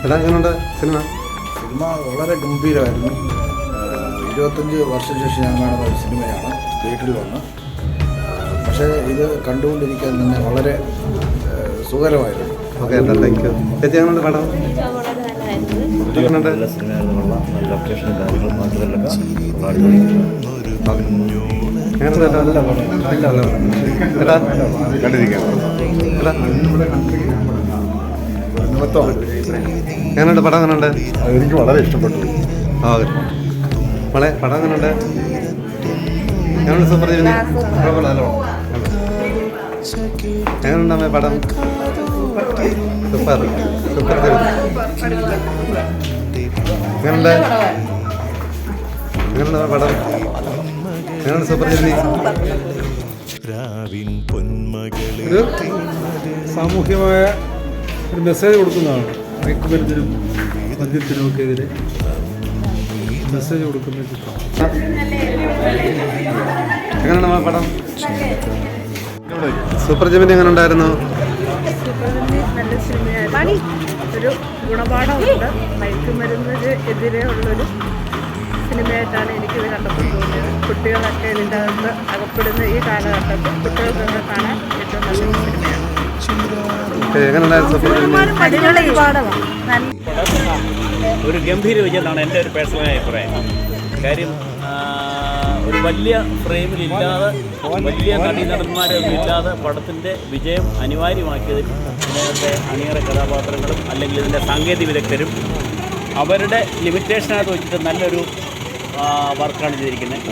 എടാ എങ്ങനെയുണ്ട് cinema? Cinema വളരെ ഗംഭീരമായിരുന്നു. 25 വർഷം ശേഷം ഞാൻ കാണുന്ന ഒരു സിനിമയാണ് തിയേറ്ററിൽ വന്ന്. പക്ഷേ ഇത് കണ്ടുകൊണ്ടിരിക്കാൻ തന്നെ വളരെ സുഖകരമായിരുന്നു. Okay, thank you. ചേച്ചി എങ്ങനെയുണ്ട് പടം? നല്ല സിനിമയായിരുന്നു. നല്ല ലൊക്കേഷനും കാര്യങ്ങളും മാത്രമല്ല എങ്ങനെയുണ്ട് പടം? എങ്ങനെയുണ്ട്? എനിക്ക് വളരെ ഇഷ്ടപ്പെട്ടു. ഓക്കെ, പടം എങ്ങനെയുണ്ട്? എങ്ങനെയുണ്ട്? സൂപ്പർ ജെമിനി എങ്ങനെയുണ്ട് അമ്മേ പടം? സൂപ്പർ സൂപ്പർ ജെമിനി എങ്ങനെയുണ്ട്? എങ്ങനെയുണ്ട് പടം? എങ്ങനെയുണ്ട് സൂപ്പർ ജെമിനി? ഒരു സാമൂഹ്യമായ ഒരു മെസ്സേജ് കൊടുക്കുന്നതാണ്. മയക്കുമരുന്നിനും മദ്യത്തിനും ഒക്കെ എതിരെ മെസ്സേജ് കൊടുക്കുന്ന ചിത്രം. എങ്ങനെയാണ് പടം? സൂപ്പർ ജെമിനി എങ്ങനെ ഉണ്ടായിരുന്നു? നല്ല സിനിമയായിരുന്നു. ഒരു ഗുണപാഠമുണ്ട്. മയക്കുമരുന്നിന് എതിരെ ഉള്ളൊരു സിനിമയായിട്ടാണ് എനിക്കിത് കണ്ടപ്പോൾ തോന്നിയത്. കുട്ടികളൊക്കെ ഇതിൻ്റെ അകത്ത് അകപ്പെടുന്ന ഈ കാലഘട്ടത്തിൽ കുട്ടികൾക്കൊക്കെ കാണാൻ ഏറ്റവും നല്ലൊരു സിനിമയാണ്. ഒരു ഗംഭീര വിജയം എന്നാണ് എൻ്റെ ഒരു പേഴ്സണൽ അഭിപ്രായം. കാര്യം ഒരു വലിയ ഫ്രെയിമിലില്ലാതെ വലിയ നടന്മാരൊന്നും ഇല്ലാതെ പടത്തിൻ്റെ വിജയം അനിവാര്യമാക്കിയതിൽ ഇതിനകത്തെ അണിയറ കഥാപാത്രങ്ങളും അല്ലെങ്കിൽ ഇതിൻ്റെ സാങ്കേതിക വിദഗ്ധരും അവരുടെ ലിമിറ്റേഷനകത്ത് വെച്ചിട്ട് നല്ലൊരു വർക്കാണ് ചെയ്തിരിക്കുന്നത്.